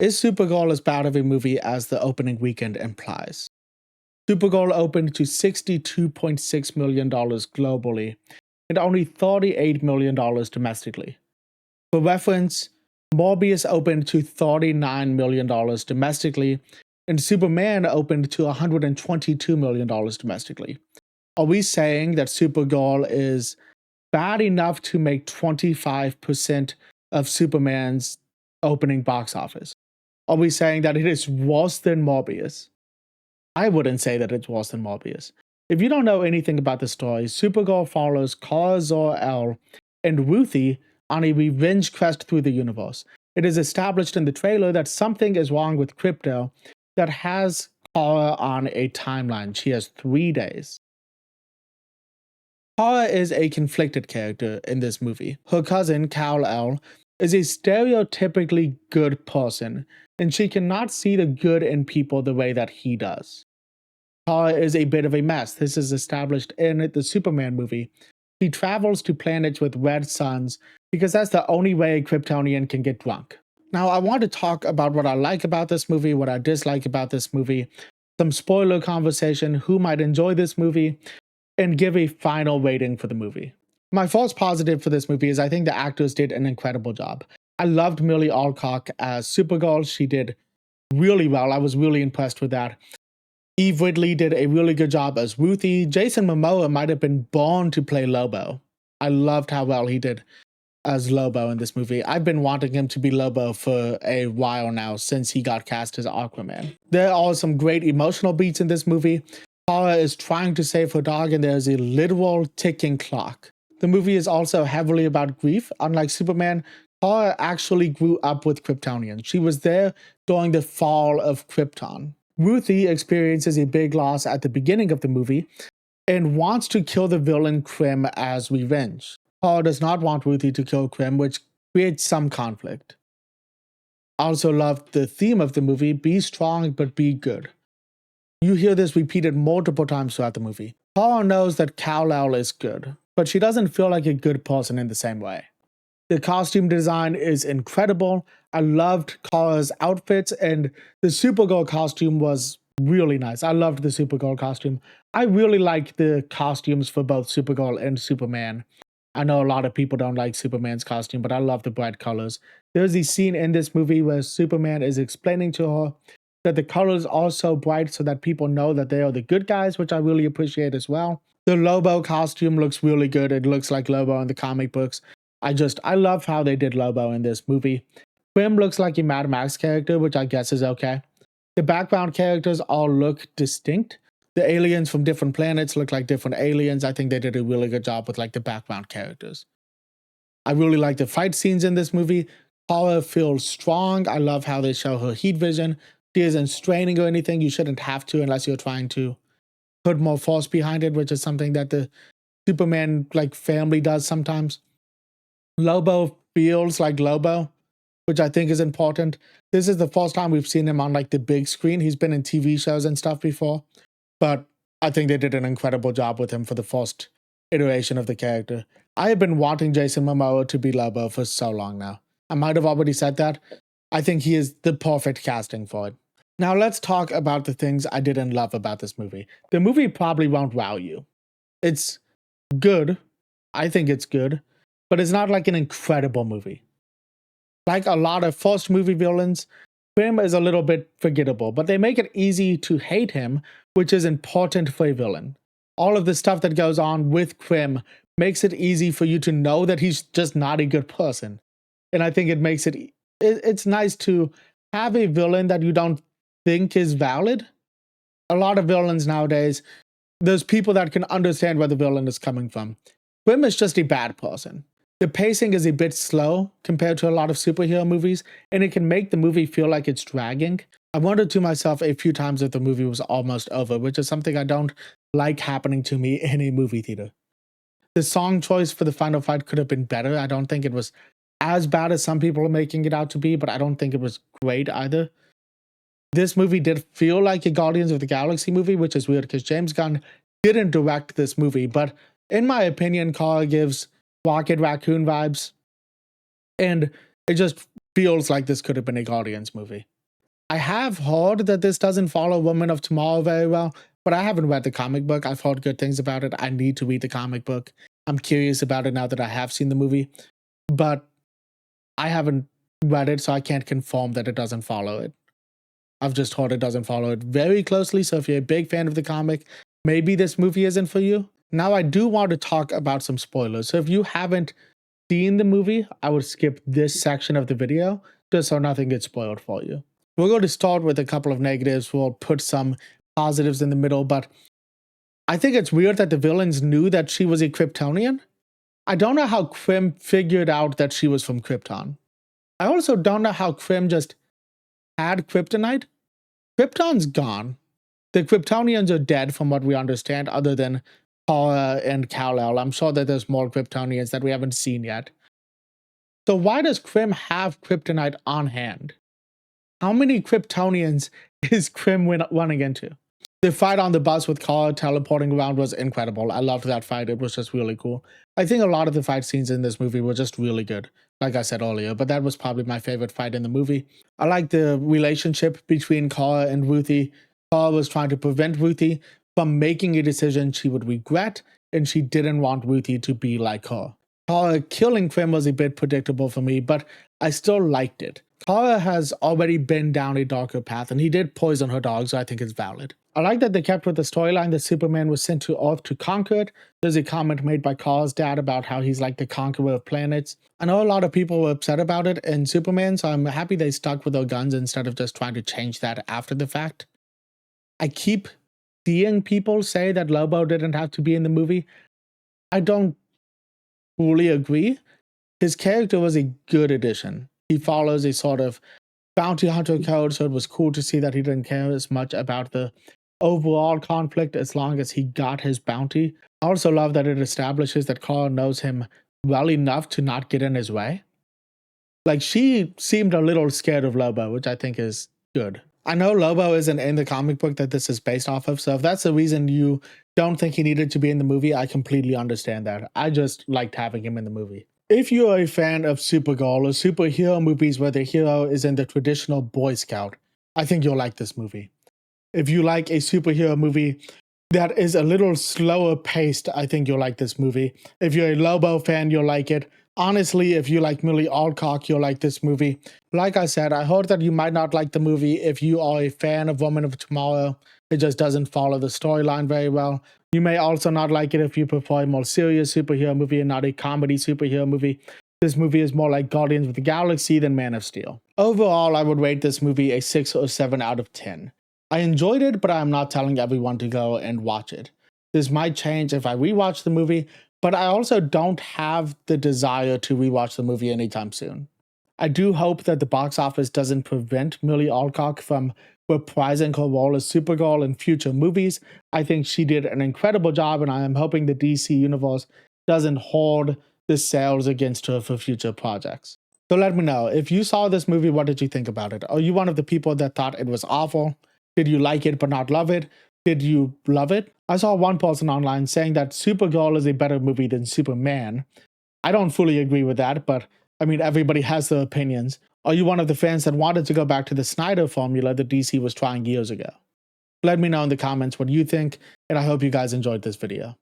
Is Supergirl as bad of a movie as the opening weekend implies? Supergirl opened to $62.6 million globally and only $38 million domestically. For reference, Morbius opened to $39 million domestically, and Superman opened to $122 million domestically. Are we saying that Supergirl is bad enough to make 25% of Superman's opening box office? Are we saying that it is worse than Morbius? I wouldn't say that it's worse than Morbius. If you don't know anything about the story, Supergirl follows Kal-El and Ruthie on a revenge quest through the universe. It is established in the trailer that something is wrong with Crypto that has Kara on a timeline. She has 3 days. Kara is a conflicted character in this movie. Her cousin, Kal-El, is a stereotypically good person, and she cannot see the good in people the way that he does. Kara is a bit of a mess. This is established in the Superman movie. He travels to planets with red suns because that's the only way a Kryptonian can get drunk. Now, I want to talk about what I like about this movie, what I dislike about this movie, some spoiler conversation, who might enjoy this movie, and give a final rating for the movie. My false positive for this movie is I think the actors did an incredible job. I loved Millie Alcock as Supergirl. She did really well. I was really impressed with that. Eve Ridley did a really good job as Ruthie. Jason Momoa might have been born to play Lobo. I loved how well he did as Lobo in this movie. I've been wanting him to be Lobo for a while now, since he got cast as Aquaman. There are some great emotional beats in this movie. Kara is trying to save her dog, and there's a literal ticking clock. The movie is also heavily about grief. Unlike Superman, Kara actually grew up with Kryptonians. She was there during the fall of Krypton. Ruthie experiences a big loss at the beginning of the movie and wants to kill the villain Krim as revenge. Kara does not want Ruthie to kill Krim, which creates some conflict. I also loved the theme of the movie, be strong but be good. You hear this repeated multiple times throughout the movie. Kara knows that Kal-El is good, but she doesn't feel like a good person in the same way. The costume design is incredible. I loved Kara's outfits, and the Supergirl costume was really nice. I loved the Supergirl costume. I really like the costumes for both Supergirl and Superman. I know a lot of people don't like Superman's costume, but I love the bright colors. There's a scene in this movie where Superman is explaining to her that the colors are so bright so that people know that they are the good guys, which I really appreciate as well. The Lobo costume looks really good. It looks like Lobo in the comic books. I love how they did Lobo in this movie. Krim looks like a Mad Max character, which I guess is okay. The background characters all look distinct. The aliens from different planets look like different aliens. I think they did a really good job with the background characters. I really like the fight scenes in this movie. Kara feels strong. I love how they show her heat vision. She isn't straining or anything. You shouldn't have to unless you're trying to put more force behind it, which is something that the Superman family does sometimes. Lobo feels like Lobo, which I think is important. This is the first time we've seen him on the big screen. He's been in TV shows and stuff before, but I think they did an incredible job with him for the first iteration of the character. I have been wanting Jason Momoa to be Lobo for so long now. I might have already said that. I think he is the perfect casting for it. Now let's talk about the things I didn't love about this movie. The movie probably won't wow you. It's good. I think it's good. But it's not an incredible movie. Like a lot of first movie villains, Krim is a little bit forgettable, but they make it easy to hate him, which is important for a villain. All of the stuff that goes on with Krim makes it easy for you to know that he's just not a good person. And I think it makes it's nice to have a villain that you don't think is valid. A lot of villains nowadays, there's people that can understand where the villain is coming from. Krim is just a bad person. The pacing is a bit slow compared to a lot of superhero movies, and it can make the movie feel like it's dragging. I wondered to myself a few times if the movie was almost over, which is something I don't like happening to me in a movie theater. The song choice for the final fight could have been better. I don't think it was as bad as some people are making it out to be, but I don't think it was great either. This movie did feel like a Guardians of the Galaxy movie, which is weird because James Gunn didn't direct this movie, but in my opinion, Kara gives Rocket Raccoon vibes, and it just feels like this could have been a Guardians movie. I have heard that this doesn't follow Woman of Tomorrow very well, but I haven't read the comic book. I've heard good things about it. I need to read the comic book. I'm curious about it now that I have seen the movie, but I haven't read it, so I can't confirm that it doesn't follow it. I've just heard it doesn't follow it very closely, so if you're a big fan of the comic, maybe this movie isn't for you. Now, I do want to talk about some spoilers, so if you haven't seen the movie, I would skip this section of the video just so nothing gets spoiled for you. We're going to start with a couple of negatives. We'll put some positives in the middle, but I think it's weird that the villains knew that she was a Kryptonian. I don't know how Krim figured out that she was from Krypton. I also don't know how Krim just had kryptonite. Krypton's gone. The Kryptonians are dead from what we understand, other than Kara and Kal-El. I'm sure that there's more Kryptonians that we haven't seen yet. So why does Krim have kryptonite on hand? How many Kryptonians is Krim running into? The fight on the bus with Kara teleporting around was incredible. I loved that fight. It was just really cool. I think a lot of the fight scenes in this movie were just really good, like I said earlier, but that was probably my favorite fight in the movie. I like the relationship between Kara and Ruthie. Kara was trying to prevent Ruthie from making a decision she would regret, and she didn't want Ruthie to be like her. Kara killing Krim was a bit predictable for me, but I still liked it. Kara has already been down a darker path, and he did poison her dog, so I think it's valid. I like that they kept with the storyline that Superman was sent to Earth to conquer it. There's a comment made by Kara's dad about how he's like the conqueror of planets. I know a lot of people were upset about it in Superman, so I'm happy they stuck with their guns instead of just trying to change that after the fact. I keep seeing people say that Lobo didn't have to be in the movie. I don't fully agree. His character was a good addition. He follows a sort of bounty hunter code, so it was cool to see that he didn't care as much about the overall conflict as long as he got his bounty. I also love that it establishes that Kara knows him well enough to not get in his way. Like, she seemed a little scared of Lobo, which I think is good. I know Lobo isn't in the comic book that this is based off of, so if that's the reason you don't think he needed to be in the movie, I completely understand that. I just liked having him in the movie. If you're a fan of Supergirl or superhero movies where the hero is in the traditional Boy Scout, I think you'll like this movie. If you like a superhero movie that is a little slower paced, I think you'll like this movie. If you're a Lobo fan, you'll like it. Honestly, if you like Millie Alcock, you'll like this movie. Like I said, I heard that you might not like the movie if you are a fan of Woman of Tomorrow. It just doesn't follow the storyline very well. You may also not like it if you prefer a more serious superhero movie and not a comedy superhero movie. This movie is more like Guardians of the Galaxy than Man of Steel. Overall, I would rate this movie a 6 or 7 out of 10. I enjoyed it, but I'm not telling everyone to go and watch it. This might change if I rewatch the movie, but I also don't have the desire to rewatch the movie anytime soon. I do hope that the box office doesn't prevent Millie Alcock from reprising her role as Supergirl in future movies. I think she did an incredible job, and I am hoping the DC Universe doesn't hoard the sales against her for future projects. So let me know, if you saw this movie, what did you think about it? Are you one of the people that thought it was awful? Did you like it but not love it? Did you love it? I saw one person online saying that Supergirl is a better movie than Superman. I don't fully agree with that, but I mean, everybody has their opinions. Are you one of the fans that wanted to go back to the Snyder formula that DC was trying years ago? Let me know in the comments what you think, and I hope you guys enjoyed this video.